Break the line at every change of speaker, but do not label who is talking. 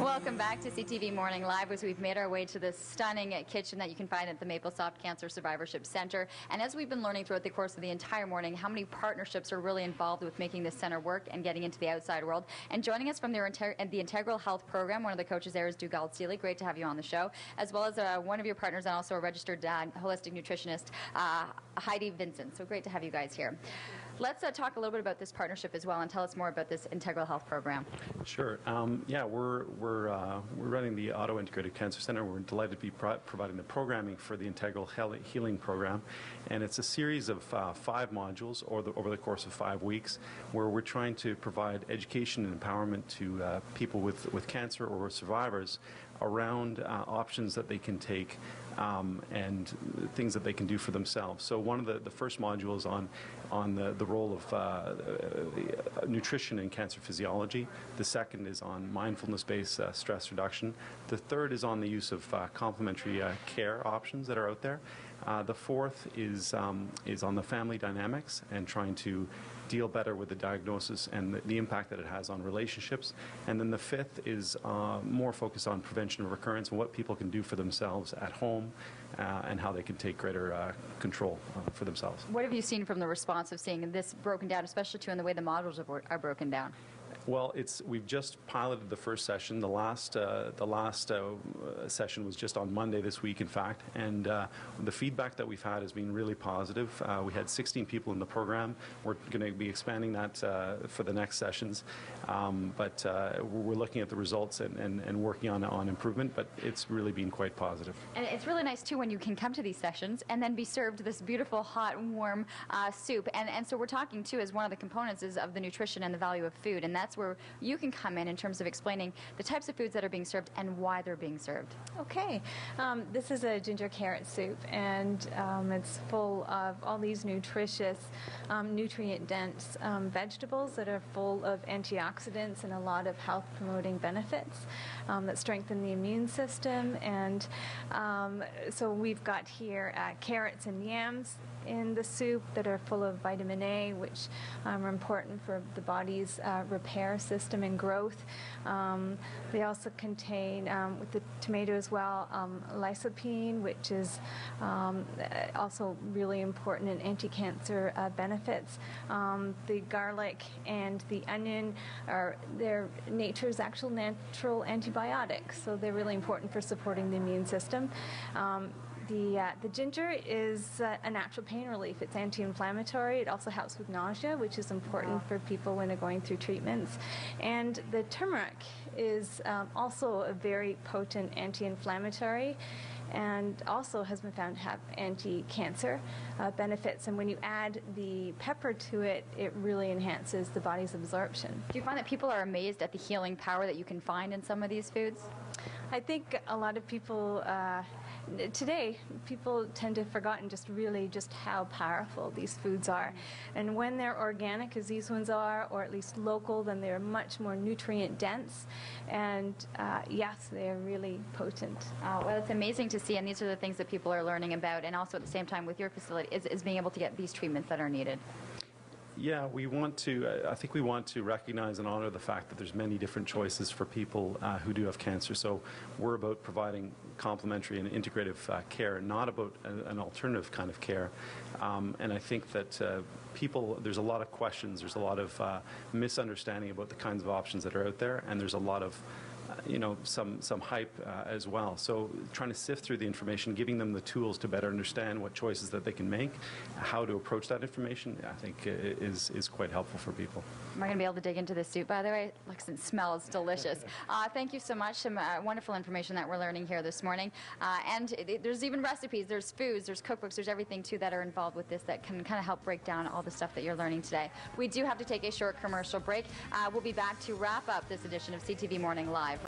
Welcome back to CTV Morning Live as we've made our way to this stunning kitchen that you can find at the MapleSoft Cancer Survivorship Center. And as we've been learning throughout the course of the entire morning, how many partnerships are really involved with making this center work and getting into the outside world. And joining us from the Integral Health Program, one of the coaches there is Dugald. Great to have you on the show, as well as one of your partners and also a registered holistic nutritionist, Heidi Vincent. So great to have you guys here. Let's talk a little bit about this partnership as well and tell us more about this Integral Health Program.
Sure. Yeah, we're running the Ottawa Integrative Cancer Centre. We're delighted to be providing the programming for the Integral Healing Program, and it's a series of 5 modules over the course of 5 weeks, where we're trying to provide education and empowerment to people with cancer or survivors around options that they can take and things that they can do for themselves. So one of the first modules on the role of nutrition in cancer physiology. The second is on mindfulness-based stress reduction. The third is on the use of complementary care options that are out there. The fourth is on the family dynamics and trying to deal better with the diagnosis and the impact that it has on relationships. And then the fifth is more focused on prevention of recurrence and what people can do for themselves at home and how they can take greater control for themselves.
What have you seen from the response of seeing this broken down, especially too in the way the modules are broken down?
Well, we've just piloted the first session. The last session was just on Monday this week, in fact, and the feedback that we've had has been really positive. We had 16 people in the program. We're going to be expanding that for the next sessions, but we're looking at the results and working on improvement, but it's really been quite positive.
And it's really nice, too, when you can come to these sessions and then be served this beautiful, hot, warm soup. And so we're talking, too, as one of the components is of the nutrition and the value of food, and that's where you can come in terms of explaining the types of foods that are being served and why they're being served.
Okay. This is a ginger carrot soup, and it's full of all these nutritious, nutrient-dense vegetables that are full of antioxidants and a lot of health-promoting benefits that strengthen the immune system. And so we've got here carrots and yams in the soup that are full of vitamin A, which are important for the body's repair system and growth. They also contain, with the tomato as well, lycopene, which is also really important in anti-cancer benefits. The garlic and the onion they're nature's actual natural antibiotics, so they're really important for supporting the immune system. The ginger is a natural pain relief. It's anti-inflammatory. It also helps with nausea, which is important for people when they're going through treatments. And the turmeric is also a very potent anti-inflammatory and also has been found to have anti-cancer benefits. And when you add the pepper to it, it really enhances the body's absorption.
Do you find that people are amazed at the healing power that you can find in some of these foods?
I think a lot of people today, people tend to have forgotten just how powerful these foods are. And when they're organic, as these ones are, or at least local, then they're much more nutrient dense. And yes, they're really potent.
Well, it's amazing to see, and these are the things that people are learning about, and also at the same time with your facility is being able to get these treatments that are needed.
Yeah, I think we want to recognize and honor the fact that there's many different choices for people who do have cancer. So we're about providing complementary and integrative care, not about an alternative kind of care. And I think that there's a lot of questions, there's a lot of misunderstanding about the kinds of options that are out there, and there's a lot of some hype as well. So trying to sift through the information, giving them the tools to better understand what choices that they can make, how to approach that information, I think is quite helpful for people.
Am I going to be able to dig into this soup, by the way? It looks and smells delicious. Thank you so much. Some wonderful information that we're learning here this morning. And there's even recipes, there's foods, there's cookbooks, there's everything, too, that are involved with this that can kind of help break down all the stuff that you're learning today. We do have to take a short commercial break. We'll be back to wrap up this edition of CTV Morning Live.